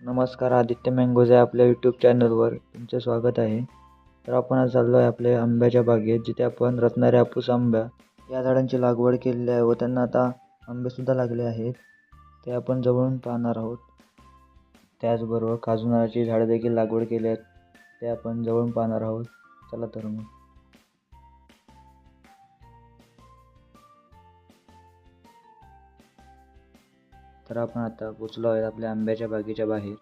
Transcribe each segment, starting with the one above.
नमस्कार, आदित्य मँगोज आहे आपल्या यूट्यूब चॅनलवर तुमचे स्वागत आहे. तर आपण आज चाललो आहे आपल्या आंब्याच्या बागेत, जिथे आपण रत्नागिरी हापूस आंबा या झाडांची लागवड केलेली आहे व त्यांना आता आंबेसुद्धा लागले आहेत. ते आपण जवळून पाहणार आहोत. त्याचबरोबर काजू नारळाची झाडं देखील लागवड केली आहेत, ते आपण जवळून पाहणार आहोत. चला तर मग. तर आपण आता पोचलो आहे आपल्या आंब्याच्या बागेच्या बाहेर.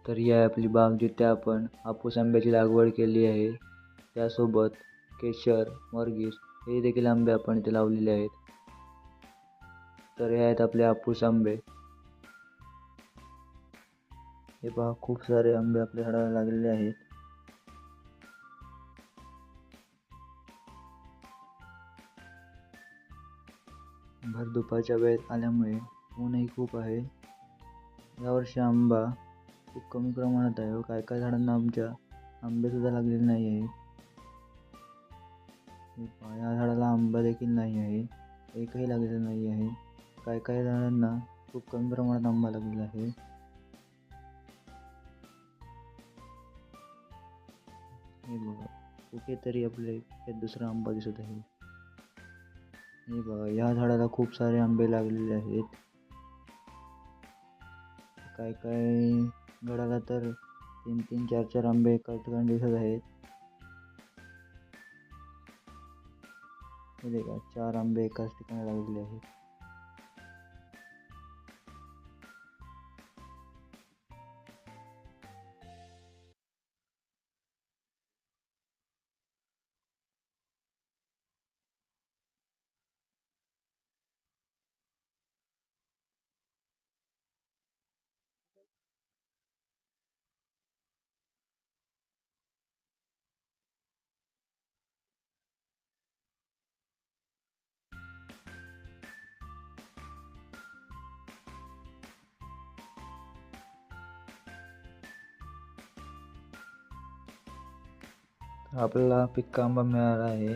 तर ही आहे आपली बाग, जिथे आपण हापूस आंब्याची लागवड केली आहे. त्यासोबत केशर, मर्गीस हे देखील आंबे आपण इथे लावलेले आहेत. तर हे आहेत आपले हापूस आंबे. हे पहा, खूप सारे आंबे आपल्या झाडाला लागलेले आहेत. भर दुपारच्या वेळेत आल्यामुळे ऊनही खूप आहे. यावर्षी आंबा खूप कमी प्रमाणात आहे व काय झाडांना आमच्या आंबेसुद्धा लागलेले नाही आहेत. या झाडाला आंबा देखील नाही आहे, एकही लागलेला नाही आहे. काय झाडांना खूप कमी प्रमाणात आंबा लागलेला आहे. हे बघा, कुठेतरी आपले हे दुसरा आंबा दिसत आहे. हे बघा, या झाडाला खूप सारे आंबे लागलेले आहेत. काय झाडाला तर 3-3, 4-4 आंबे एकाच ठिकाणी दिसत आहेत. हे बघा, 4 आंबे एकाच ठिकाणी लागलेले आहेत. आपल्याला पिक्का आंबा मिळाला आहे.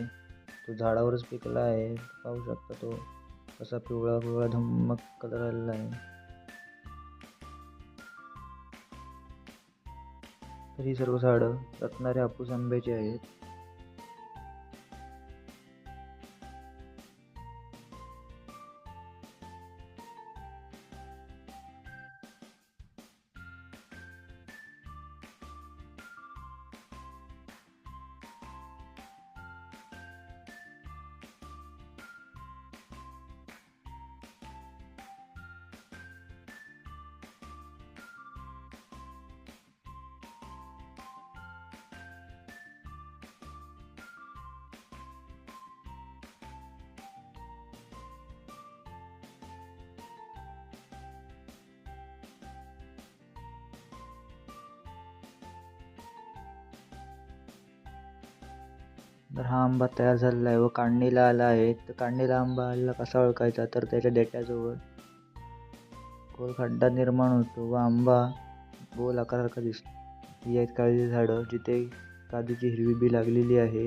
तो झाडावरच पिकला आहे. पाहू शकता तो कसा पिवळा पिवळा धम्मक कलर आलेला आहे. तर ही सर्व झाडं रत्नागिरी हापूस आंब्याची आहेत. तर हा आंबा तयार झालेला आहे व काढणीला आला आहे. तर काढणीला आंबा आलेला कसा ओळखायचा, तर त्याच्या देठाजवळ गोल खड्डा निर्माण होतो व आंबा गोल आकारासारखा दिसतो. ही आहेत काजूची झाडं, जिथे काजूची हिरवी बी लागलेली आहे.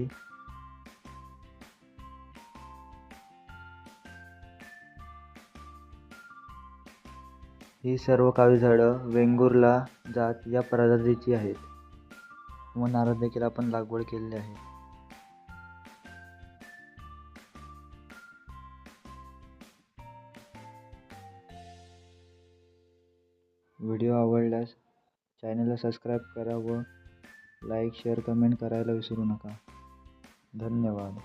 ही सर्व काजू झाडं वेंगुर्ला जात या प्रजातीची आहेत व नारळ देखील आपण लागवड केलेली आहे. व्हिडिओ आवडल्यास चॅनलला सबस्क्राईब करा व लाईक, शेअर, कमेंट करायला विसरू नका. धन्यवाद.